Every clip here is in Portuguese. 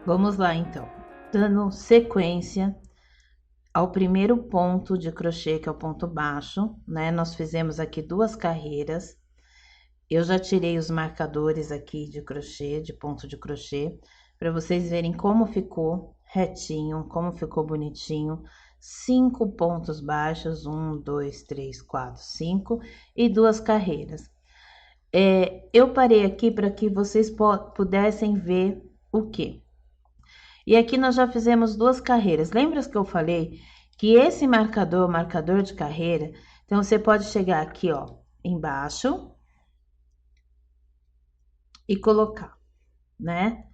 Vamos lá, então. Dando sequência ao primeiro ponto de crochê, que é o ponto baixo, né? Nós fizemos aqui 2 carreiras. Eu já tirei os marcadores aqui de crochê, de ponto de crochê, para vocês verem como ficou retinho, como ficou bonitinho. 5 pontos baixos, 1, 2, 3, 4, 5 e 2 carreiras. Eu parei aqui para que vocês pudessem ver o quê? E aqui nós já fizemos 2 carreiras. Lembra que eu falei que esse marcador de carreira, então você pode chegar aqui, ó, embaixo e colocar, né?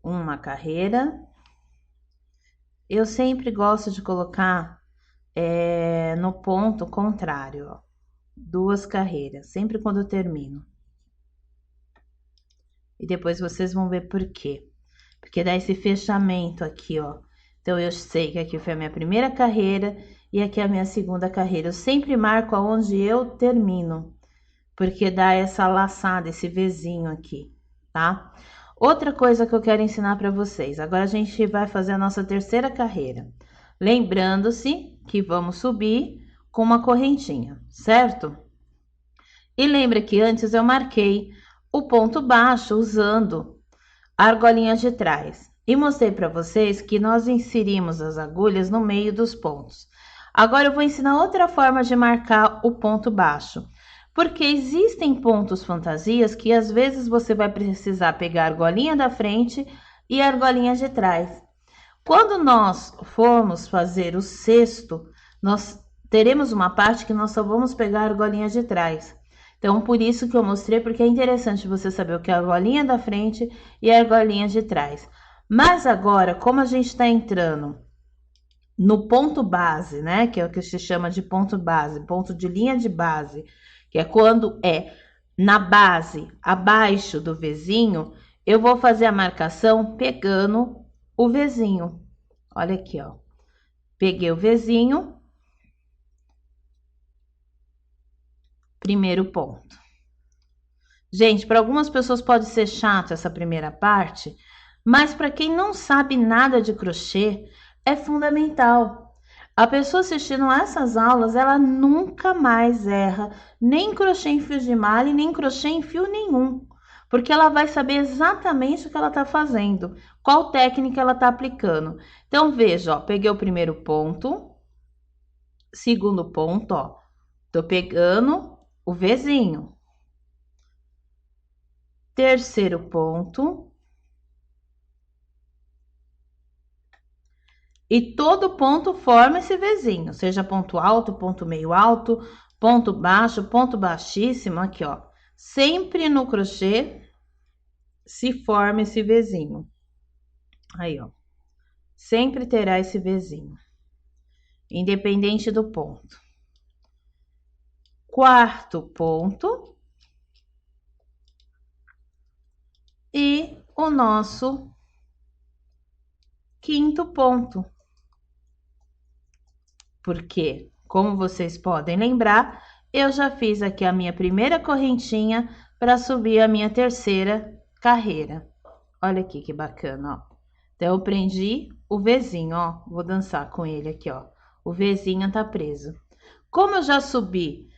Uma carreira. Eu sempre gosto de colocar no ponto contrário, ó, 2 carreiras, sempre quando eu termino. E depois vocês vão ver por quê. Porque dá esse fechamento aqui, ó. Então, eu sei que aqui foi a minha primeira carreira e aqui é a minha segunda carreira. Eu sempre marco aonde eu termino, porque dá essa laçada, esse Vzinho aqui, tá? Outra coisa que eu quero ensinar para vocês. Agora, a gente vai fazer a nossa terceira carreira. Lembrando-se que vamos subir com uma correntinha, certo? E lembra que antes eu marquei o ponto baixo usando a argolinha de trás. E mostrei para vocês que nós inserimos as agulhas no meio dos pontos. Agora eu vou ensinar outra forma de marcar o ponto baixo. Porque existem pontos fantasias que às vezes você vai precisar pegar a argolinha da frente e a argolinha de trás. Quando nós formos fazer o cesto, nós teremos uma parte que nós só vamos pegar a argolinha de trás. Então, por isso que eu mostrei, porque é interessante você saber o que é a argolinha da frente e a argolinha de trás. Mas agora, como a gente está entrando no ponto base, né? Que é o que se chama de ponto base, ponto de linha de base, que é quando é na base, abaixo do Vzinho, eu vou fazer a marcação pegando o Vzinho. Olha aqui, ó. Peguei o Vzinho. Primeiro ponto. Gente, para algumas pessoas pode ser chato essa primeira parte, mas para quem não sabe nada de crochê, é fundamental. A pessoa assistindo a essas aulas, ela nunca mais erra nem crochê em fio de malha, nem crochê em fio nenhum, porque ela vai saber exatamente o que ela está fazendo, qual técnica ela está aplicando. Então, veja, ó, peguei o primeiro ponto, segundo ponto, ó, tô pegando o Vzinho. Terceiro ponto. E todo ponto forma esse Vzinho, seja ponto alto, ponto meio alto, ponto baixo, ponto baixíssimo, aqui, ó. Sempre no crochê se forma esse Vzinho. Aí, ó. Sempre terá esse Vzinho, independente do ponto. Quarto ponto. E o nosso quinto ponto. Porque, como vocês podem lembrar, eu já fiz aqui a minha primeira correntinha para subir a minha terceira carreira. Olha aqui que bacana, ó. Então, eu prendi o Vzinho, ó. Vou dançar com ele aqui, ó. O Vzinho tá preso. Como eu já subi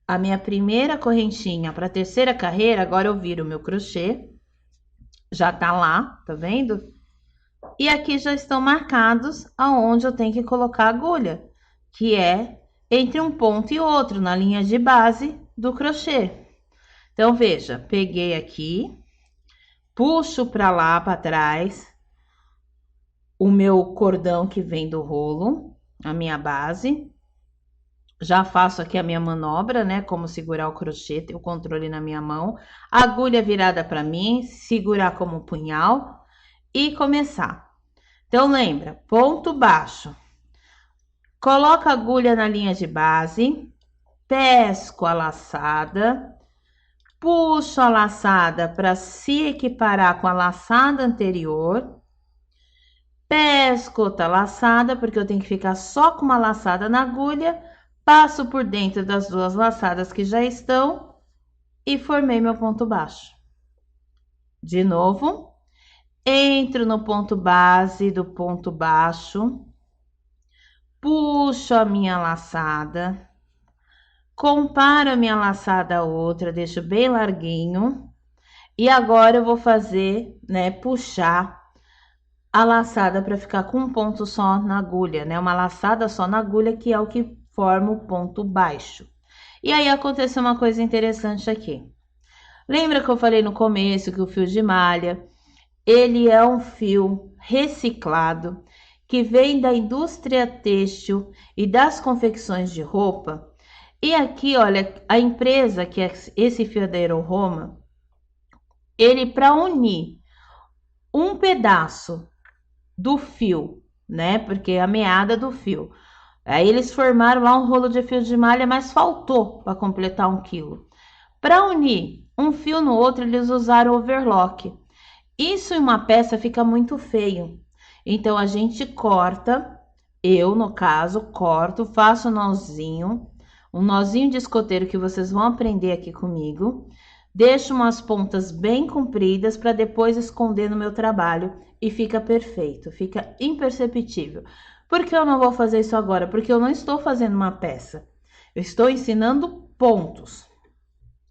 a minha primeira correntinha para a terceira carreira, agora eu viro o meu crochê. Já tá lá, tá vendo? E aqui já estão marcados aonde eu tenho que colocar a agulha, que é entre um ponto e outro, na linha de base do crochê. Então, veja, peguei aqui, puxo para lá, para trás, o meu cordão que vem do rolo, a minha base. Já faço aqui a minha manobra, né? Como segurar o crochê, ter o controle na minha mão. A agulha virada para mim, segurar como punhal e começar. Então, lembra, ponto baixo. Coloca a agulha na linha de base, pesco a laçada, puxo a laçada para se equiparar com a laçada anterior, pesco outra laçada, porque eu tenho que ficar só com uma laçada na agulha, passo por dentro das 2 laçadas que já estão e formei meu ponto baixo. De novo, entro no ponto base do ponto baixo, puxo a minha laçada, comparo a minha laçada a outra, deixo bem larguinho, e agora eu vou fazer, né, puxar a laçada para ficar com um ponto só na agulha, né, uma laçada só na agulha, que é o que forma o ponto baixo. E aí aconteceu uma coisa interessante aqui. Lembra que eu falei no começo que o fio de malha, ele é um fio reciclado que vem da indústria têxtil e das confecções de roupa. E aqui, olha, a empresa que é esse fio da Aeroroma, ele para unir um pedaço do fio, né? Porque é a meada do fio. Aí eles formaram lá um rolo de fio de malha, mas faltou para completar 1 quilo. Para unir um fio no outro, eles usaram overlock. Isso em uma peça fica muito feio. Então a gente corta, eu no caso, corto, faço um nozinho de escoteiro que vocês vão aprender aqui comigo. Deixo umas pontas bem compridas para depois esconder no meu trabalho e fica perfeito, fica imperceptível. Por que eu não vou fazer isso agora? Porque eu não estou fazendo uma peça, eu estou ensinando pontos.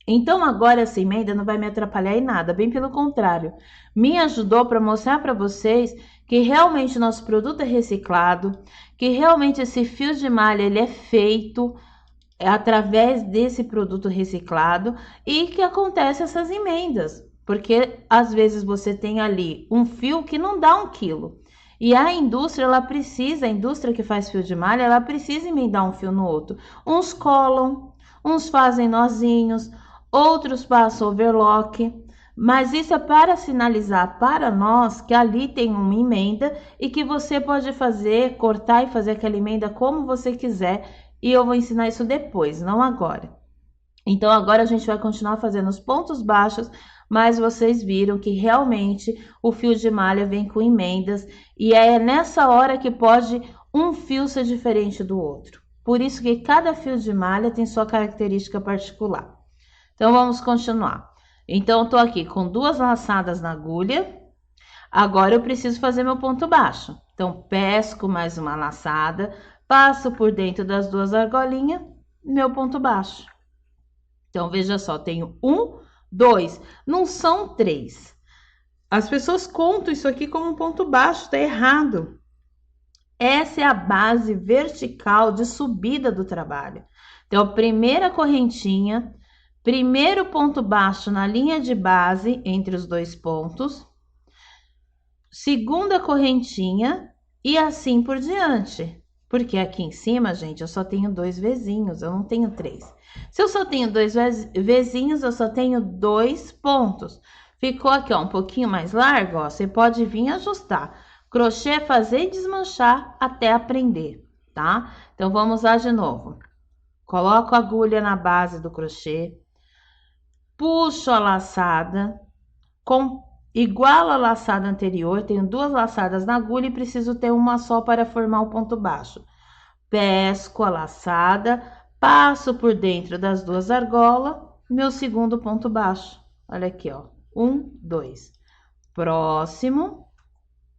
Então agora essa emenda não vai me atrapalhar em nada, bem pelo contrário, me ajudou para mostrar para vocês que realmente o nosso produto é reciclado, que realmente esse fio de malha ele é feito através desse produto reciclado e que acontece essas emendas, porque às vezes você tem ali um fio que não dá 1 quilo. E a indústria, a indústria que faz fio de malha, ela precisa emendar um fio no outro. Uns colam, uns fazem nozinhos, outros passam overlock, mas isso é para sinalizar para nós que ali tem uma emenda e que você pode fazer, cortar e fazer aquela emenda como você quiser, e eu vou ensinar isso depois, não agora. Então agora a gente vai continuar fazendo os pontos baixos, mas vocês viram que realmente o fio de malha vem com emendas e é nessa hora que pode um fio ser diferente do outro. Por isso que cada fio de malha tem sua característica particular. Então vamos continuar. Então eu tô aqui com 2 laçadas na agulha. Agora eu preciso fazer meu ponto baixo. Então pesco mais uma laçada, passo por dentro das 2 argolinhas, meu ponto baixo. Então veja só, tenho 1, 2, não são 3. As pessoas contam isso aqui como um ponto baixo, tá errado. Essa é a base vertical de subida do trabalho. Então, primeira correntinha, primeiro ponto baixo na linha de base entre os 2 pontos, segunda correntinha e assim por diante. Porque aqui em cima, gente, eu só tenho 2 vezinhos, eu não tenho 3. Se eu só tenho 2 vezinhos, eu só tenho 2 pontos. Ficou aqui, ó, um pouquinho mais largo, ó, você pode vir ajustar. Crochê, fazer e desmanchar até aprender, tá? Então, vamos lá de novo. Coloco a agulha na base do crochê, puxo a laçada, igual a laçada anterior, tenho 2 laçadas na agulha e preciso ter uma só para formar o ponto baixo. Pesco a laçada, passo por dentro das 2 argolas, meu segundo ponto baixo. Olha aqui, ó, 1, 2. Próximo,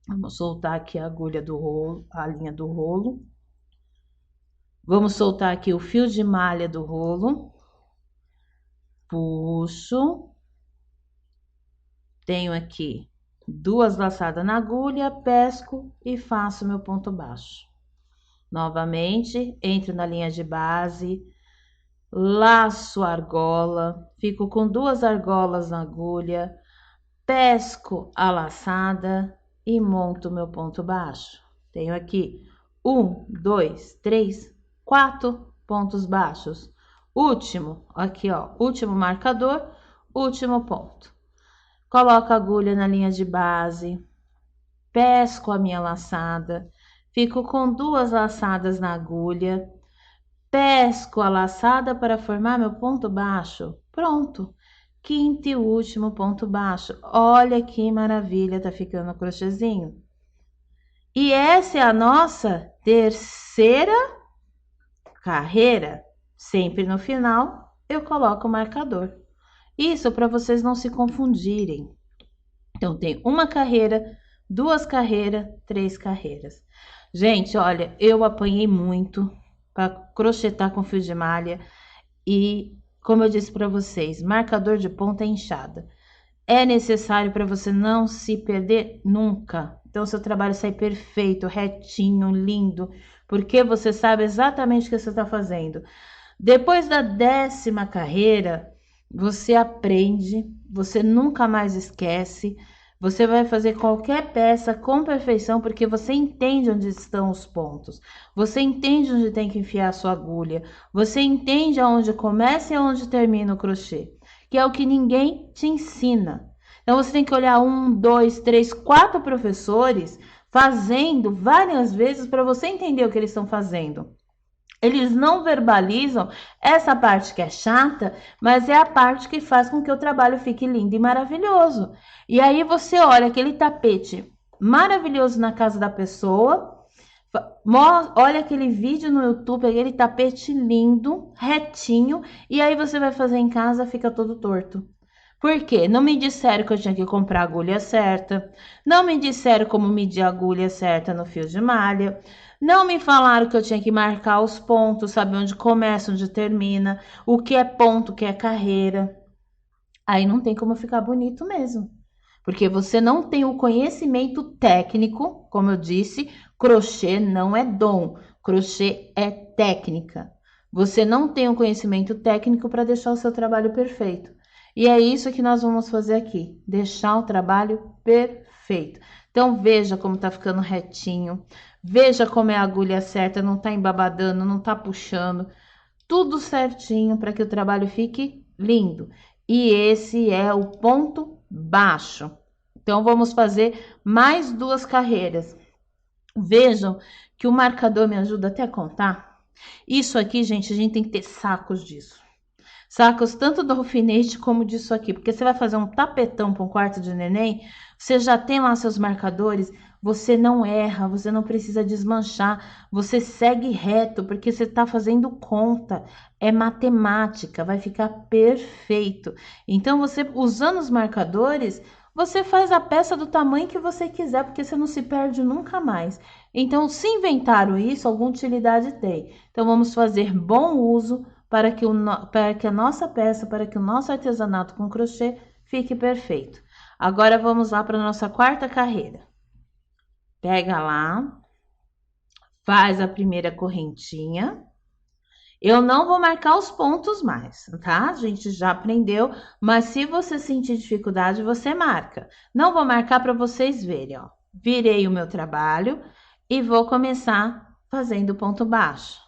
vamos soltar aqui a agulha do rolo, a linha do rolo. Vamos soltar aqui o fio de malha do rolo. Puxo. Tenho aqui 2 laçadas na agulha, pesco e faço meu ponto baixo. Novamente, entro na linha de base, laço a argola, fico com 2 argolas na agulha, pesco a laçada e monto meu ponto baixo. Tenho aqui 1, 2, 3, 4 pontos baixos. Último, aqui ó, último marcador, último ponto. Coloco a agulha na linha de base, pesco a minha laçada, fico com 2 laçadas na agulha, pesco a laçada para formar meu ponto baixo. Pronto! Quinto e último ponto baixo. Olha que maravilha, tá ficando o crochêzinho. E essa é a nossa terceira carreira. Sempre no final, eu coloco o marcador. Isso para vocês não se confundirem. Então, tem uma carreira, 2 carreiras, 3 carreiras. Gente, olha, eu apanhei muito para crochetar com fio de malha e, como eu disse para vocês, marcador de ponta é enxada. É necessário para você não se perder nunca. Então, seu trabalho sai perfeito, retinho, lindo, porque você sabe exatamente o que você está fazendo. Depois da 10ª carreira, você aprende, você nunca mais esquece. Você vai fazer qualquer peça com perfeição, porque você entende onde estão os pontos. Você entende onde tem que enfiar a sua agulha. Você entende aonde começa e aonde termina o crochê, que é o que ninguém te ensina. Então, você tem que olhar 1, 2, 3, 4 professores fazendo várias vezes para você entender o que eles estão fazendo. Eles não verbalizam essa parte que é chata, mas é a parte que faz com que o trabalho fique lindo e maravilhoso. E aí você olha aquele tapete maravilhoso na casa da pessoa, olha aquele vídeo no YouTube, aquele tapete lindo, retinho, e aí você vai fazer em casa, fica todo torto. Por quê? Não me disseram que eu tinha que comprar a agulha certa, não me disseram como medir a agulha certa no fio de malha, não me falaram que eu tinha que marcar os pontos, saber onde começa, onde termina, o que é ponto, o que é carreira. Aí não tem como ficar bonito mesmo. Porque você não tem o conhecimento técnico, como eu disse, crochê não é dom, crochê é técnica. Você não tem o conhecimento técnico para deixar o seu trabalho perfeito. E é isso que nós vamos fazer aqui, deixar o trabalho perfeito. Então veja como tá ficando retinho, veja como é a agulha certa, não tá embabadando, não tá puxando, tudo certinho para que o trabalho fique lindo. E esse é o ponto baixo. Então, vamos fazer mais 2 carreiras. Vejam que o marcador me ajuda até a contar. Isso aqui, gente, a gente tem que ter sacos disso. Sacos tanto do alfinete como disso aqui, porque você vai fazer um tapetão para um quarto de neném, você já tem lá seus marcadores, você não erra, você não precisa desmanchar, você segue reto, porque você está fazendo conta, é matemática, vai ficar perfeito. Então, você usando os marcadores, você faz a peça do tamanho que você quiser, porque você não se perde nunca mais. Então, se inventaram isso, alguma utilidade tem. Então, vamos fazer bom uso para que a nossa peça, para que o nosso artesanato com crochê fique perfeito. Agora vamos lá para a nossa 4ª carreira. Pega lá, faz a primeira correntinha. Eu não vou marcar os pontos mais, tá? A gente já aprendeu, mas se você sentir dificuldade, você marca. Não vou marcar para vocês verem, ó. Virei o meu trabalho e vou começar fazendo ponto baixo.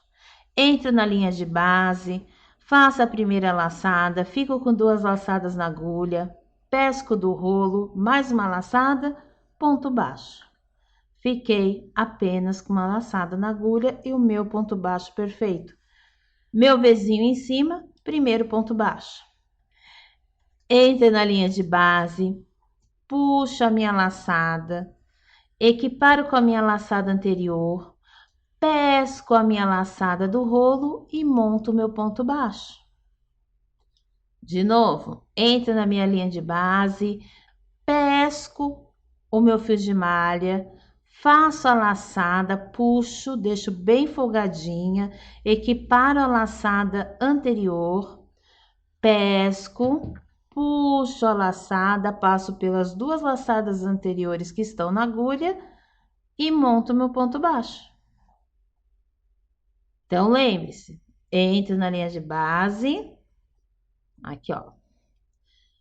Entro na linha de base, faço a primeira laçada, fico com 2 laçadas na agulha, pesco do rolo, mais uma laçada, ponto baixo. Fiquei apenas com uma laçada na agulha e o meu ponto baixo perfeito. Meu Vzinho em cima, primeiro ponto baixo. Entro na linha de base, puxo a minha laçada, equiparo com a minha laçada anterior, pesco a minha laçada do rolo e monto o meu ponto baixo. De novo, entro na minha linha de base, pesco o meu fio de malha, faço a laçada, puxo, deixo bem folgadinha, equiparo a laçada anterior, pesco, puxo a laçada, passo pelas 2 laçadas anteriores que estão na agulha e monto meu ponto baixo. Então, lembre-se, entro na linha de base, aqui, ó.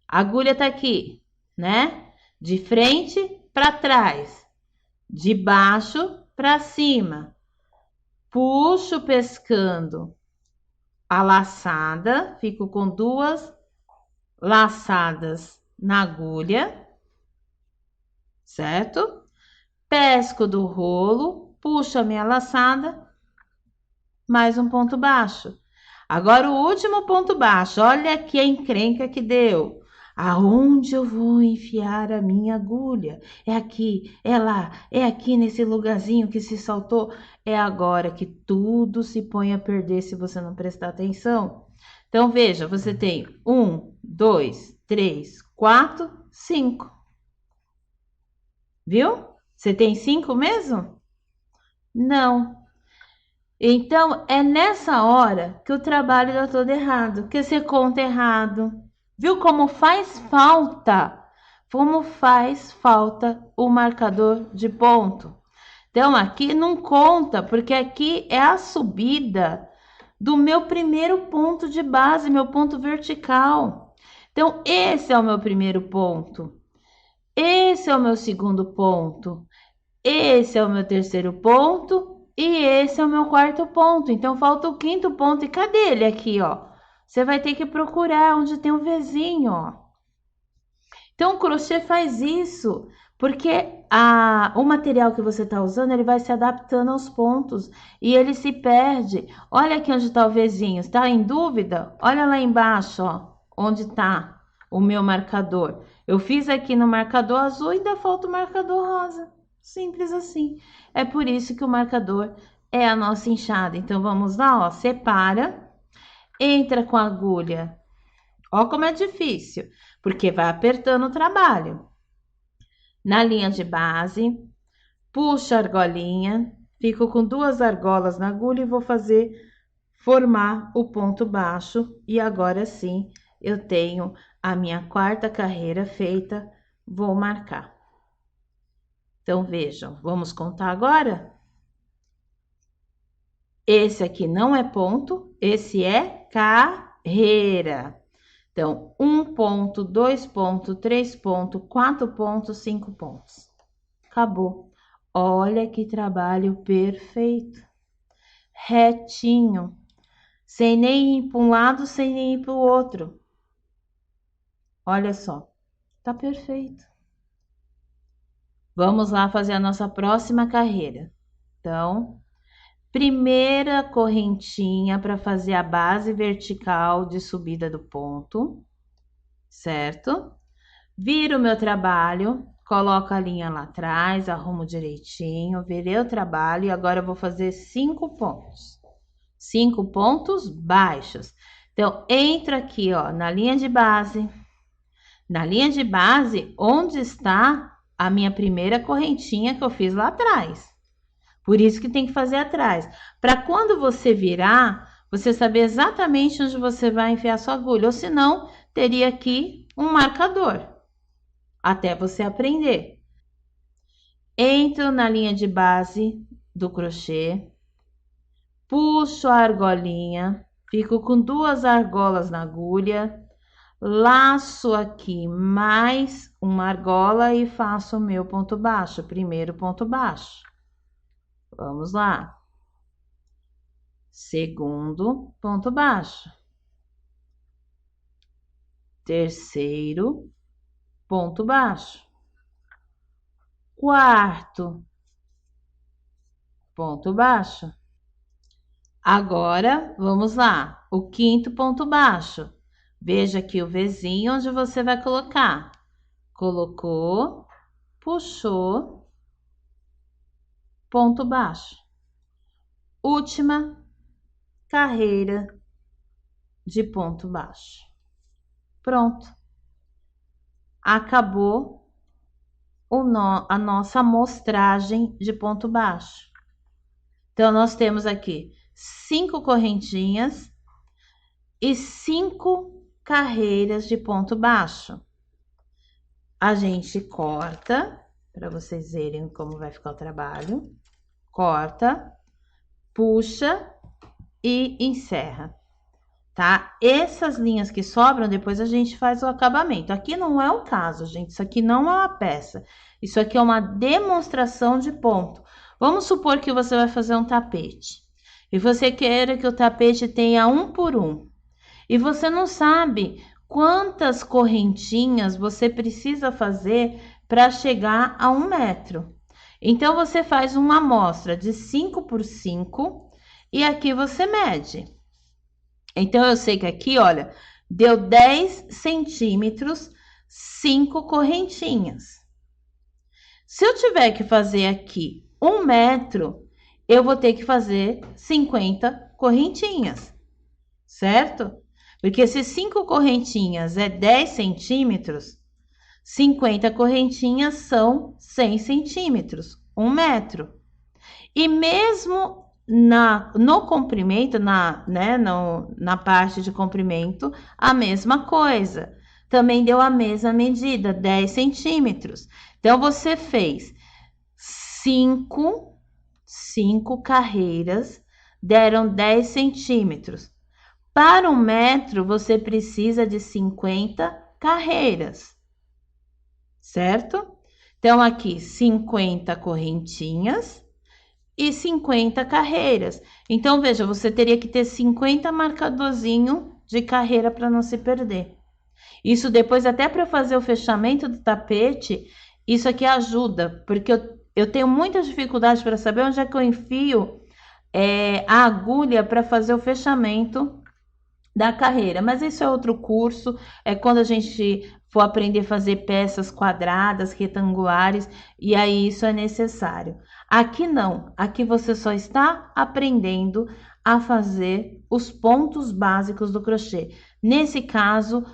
A agulha tá aqui, né? De frente para trás, de baixo para cima. Puxo pescando a laçada, fico com 2 laçadas na agulha, certo? Pesco do rolo, puxo a minha laçada, mais um ponto baixo. Agora o último ponto baixo, olha aqui a encrenca que deu. Aonde eu vou enfiar a minha agulha? É aqui, é lá, é aqui nesse lugarzinho que se saltou. É agora que tudo se põe a perder se você não prestar atenção. Então, veja, você tem 1, 2, 3, 4, 5. Viu? Você tem 5 mesmo? Não. Então, é nessa hora que o trabalho dá todo errado, que você conta errado. Viu como faz falta? Como faz falta o marcador de ponto. Então, aqui não conta, porque aqui é a subida do meu primeiro ponto de base, meu ponto vertical. Então, esse é o meu primeiro ponto. Esse é o meu segundo ponto. Esse é o meu terceiro ponto. E esse é o meu quarto ponto. Então, falta o quinto ponto. E cadê ele aqui, ó? Você vai ter que procurar onde tem um Vzinho, ó. Então, o crochê faz isso, porque o material que você está usando, ele vai se adaptando aos pontos e ele se perde. Olha aqui onde está o Vzinho. Está em dúvida? Olha lá embaixo, ó, onde está o meu marcador. Eu fiz aqui no marcador azul e ainda falta o marcador rosa. Simples assim. É por isso que o marcador é a nossa enxada. Então, vamos lá, ó, separa, entra com a agulha. Ó como é difícil, porque vai apertando o trabalho. Na linha de base, puxo a argolinha, fico com 2 argolas na agulha e vou formar o ponto baixo. E agora sim, eu tenho a minha quarta carreira feita, vou marcar. Então, vejam, vamos contar agora? Esse aqui não é ponto, esse é carreira. Então, 1 ponto, 2 pontos, 3 pontos, 4 pontos, 5 pontos. Acabou. Olha que trabalho perfeito. Retinho. Sem nem ir para um lado, sem nem ir para o outro. Olha só. Tá perfeito. Vamos lá fazer a nossa próxima carreira. Então, primeira correntinha para fazer a base vertical de subida do ponto, certo? Viro o meu trabalho, coloco a linha lá atrás, arrumo direitinho, virei o trabalho e agora eu vou fazer 5 pontos. 5 pontos baixos. Então, entra aqui, ó, na linha de base. Na linha de base, onde está a minha primeira correntinha que eu fiz lá atrás. Por isso que tem que fazer atrás. Para quando você virar, você saber exatamente onde você vai enfiar sua agulha. Ou senão, teria aqui um marcador. Até você aprender. Entro na linha de base do crochê. Puxo a argolinha. Fico com 2 argolas na agulha. Laço aqui mais uma argola e faço o meu ponto baixo. Primeiro ponto baixo. Vamos lá. Segundo ponto baixo. Terceiro ponto baixo. Quarto ponto baixo. Agora, vamos lá. O quinto ponto baixo. Veja aqui o Vzinho onde você vai colocar. Colocou, puxou, ponto baixo. Última carreira de ponto baixo. Pronto. Acabou a nossa amostragem de ponto baixo. Então, nós temos aqui 5 correntinhas e 5 carreiras de ponto baixo. A gente corta, para vocês verem como vai ficar o trabalho. Corta, puxa e encerra, tá? Essas linhas que sobram, depois a gente faz o acabamento. Aqui não é o caso, gente. Isso aqui não é uma peça. Isso aqui é uma demonstração de ponto. Vamos supor que você vai fazer um tapete. E você queira que o tapete tenha 1 por 1. E você não sabe quantas correntinhas você precisa fazer para chegar a 1 metro. Então, você faz uma amostra de 5 por 5 e aqui você mede. Então, eu sei que aqui, olha, deu 10 centímetros, 5 correntinhas. Se eu tiver que fazer aqui 1 metro, eu vou ter que fazer 50 correntinhas, certo? Porque se 5 correntinhas é 10 centímetros, 50 correntinhas são 100 centímetros, 1 metro. E mesmo no comprimento, na parte de comprimento, a mesma coisa. Também deu a mesma medida, 10 centímetros. Então, você fez 5 carreiras, deram 10 centímetros. Para 1 metro, você precisa de 50 carreiras, certo? Então, aqui, 50 correntinhas e 50 carreiras. Então, veja, você teria que ter 50 marcadorzinho de carreira para não se perder. Isso depois, até para fazer o fechamento do tapete, isso aqui ajuda, porque eu tenho muita dificuldade para saber onde é que eu enfio a agulha para fazer o fechamento da carreira. Mas isso é outro curso, é quando a gente for aprender a fazer peças quadradas, retangulares, e aí isso é necessário. Aqui não, aqui você só está aprendendo a fazer os pontos básicos do crochê. Nesse caso,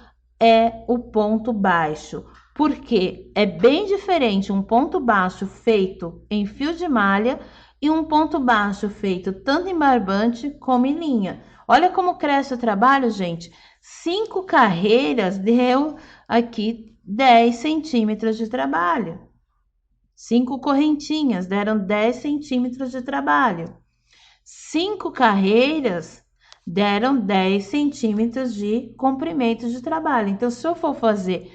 é o ponto baixo, porque é bem diferente um ponto baixo feito em fio de malha e um ponto baixo feito tanto em barbante como em linha. Olha como cresce o trabalho, gente. 5 carreiras deu aqui 10 centímetros de trabalho. 5 correntinhas deram 10 centímetros de trabalho. 5 carreiras deram 10 centímetros de comprimento de trabalho. Então, se eu for fazer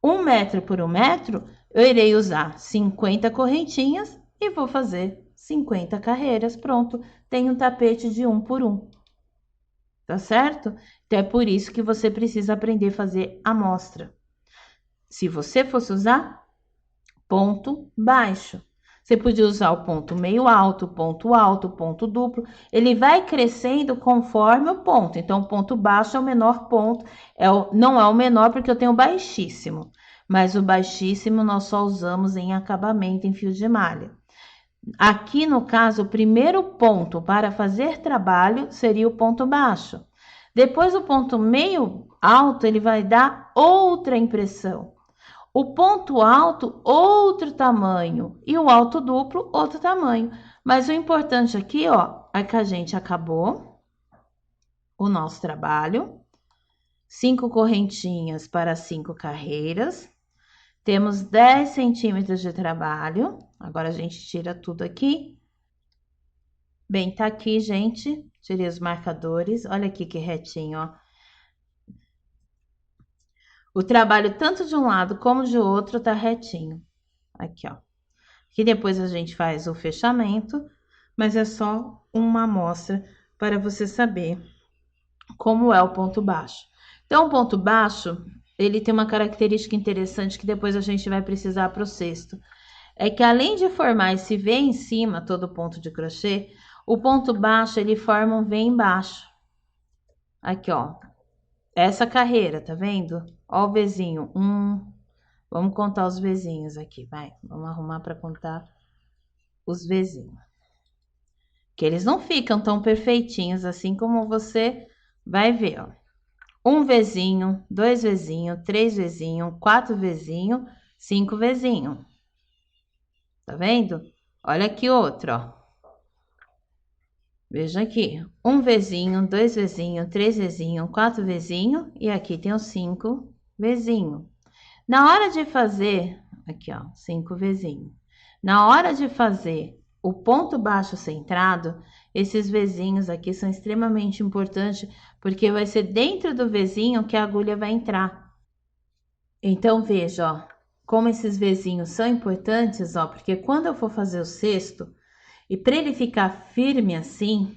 1 metro por 1 metro, eu irei usar 50 correntinhas e vou fazer 50 carreiras. Pronto, tem um tapete de 1 por 1. Tá certo? Então, é por isso que você precisa aprender a fazer amostra. Se você fosse usar ponto baixo, você podia usar o ponto meio alto, ponto duplo. Ele vai crescendo conforme o ponto. Então, o ponto baixo é o menor ponto. Não é o menor porque eu tenho baixíssimo. Mas o baixíssimo nós só usamos em acabamento em fio de malha. Aqui, no caso, o primeiro ponto para fazer trabalho seria o ponto baixo. Depois, o ponto meio alto, ele vai dar outra impressão. O ponto alto, outro tamanho. E o alto duplo, outro tamanho. Mas o importante aqui, ó, é que a gente acabou o nosso trabalho. 5 correntinhas para 5 carreiras. Temos 10 centímetros de trabalho. Agora, a gente tira tudo aqui. Bem, tá aqui, gente. Tirei os marcadores. Olha aqui que retinho, ó. O trabalho, tanto de um lado como de outro, tá retinho. Aqui, ó. Que depois a gente faz o fechamento, mas é só uma amostra para você saber como é o ponto baixo. Então, o ponto baixo, ele tem uma característica interessante que depois a gente vai precisar para o cesto. É que além de formar esse V em cima, todo o ponto de crochê, o ponto baixo, ele forma um V embaixo. Aqui, ó. Essa carreira, tá vendo? Ó o Vzinho. Vamos contar os Vzinhos aqui, vai. Vamos arrumar para contar os Vzinhos. Que eles não ficam tão perfeitinhos assim como você vai ver, ó. 1 Vzinho, 2 Vzinho, 3 Vzinho, 4 Vzinho, 5 Vzinho. Tá vendo? Olha aqui outro, ó. Veja aqui. 1 Vzinho, 2 Vzinho, 3 Vzinho, 4 Vzinho. E aqui tem os 5 Vzinho. Na hora de fazer, aqui ó, 5 Vzinho. Na hora de fazer o ponto baixo centrado, esses Vzinhos aqui são extremamente importantes, porque vai ser dentro do Vzinho que a agulha vai entrar. Então, veja, ó, como esses Vzinhos são importantes, ó, porque quando eu for fazer o cesto, e para ele ficar firme assim,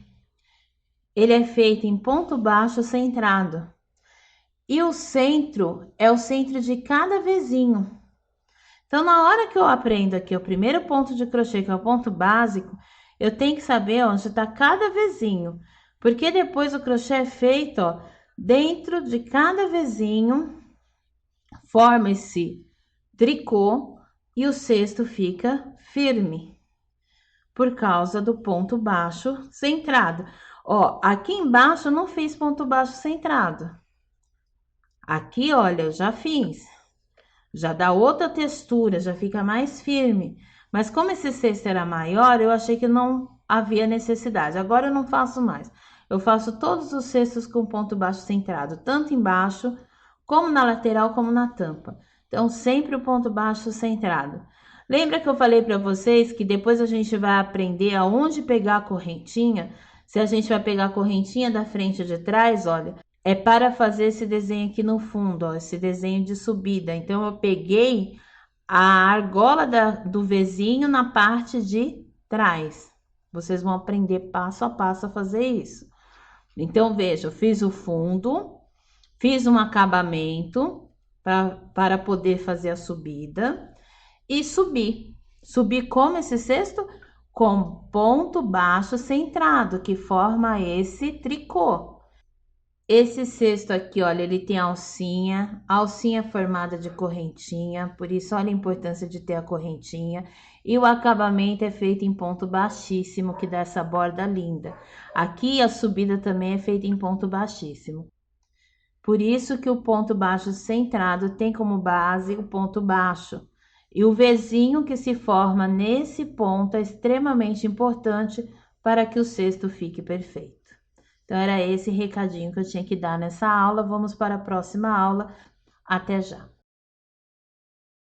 ele é feito em ponto baixo centrado. E o centro é o centro de cada Vzinho. Então, na hora que eu aprendo aqui o primeiro ponto de crochê, que é o ponto básico, eu tenho que saber onde está cada Vzinho. Porque depois o crochê é feito, ó, dentro de cada Vzinho, forma esse tricô e o cesto fica firme. Por causa do ponto baixo centrado. Ó, aqui embaixo eu não fiz ponto baixo centrado. Aqui, olha, eu já fiz. Já dá outra textura, já fica mais firme. Mas como esse cesto era maior, eu achei que não havia necessidade. Agora eu não faço mais. Eu faço todos os cestos com ponto baixo centrado, tanto embaixo, como na lateral, como na tampa. Então, sempre o ponto baixo centrado. Lembra que eu falei para vocês que depois a gente vai aprender aonde pegar a correntinha? Se a gente vai pegar a correntinha da frente e de trás, olha, é para fazer esse desenho aqui no fundo, ó, esse desenho de subida. Então, eu peguei a argola do vizinho na parte de trás. Vocês vão aprender passo a passo a fazer isso. Então, veja, eu fiz o fundo, fiz um acabamento para poder fazer a subida e subi. Subi como esse cesto? Com ponto baixo centrado, que forma esse tricô. Esse cesto aqui, olha, ele tem alcinha formada de correntinha, por isso olha a importância de ter a correntinha. E o acabamento é feito em ponto baixíssimo, que dá essa borda linda. Aqui a subida também é feita em ponto baixíssimo. Por isso que o ponto baixo centrado tem como base o ponto baixo. E o Vzinho que se forma nesse ponto é extremamente importante para que o cesto fique perfeito. Então, era esse recadinho que eu tinha que dar nessa aula. Vamos para a próxima aula. Até já!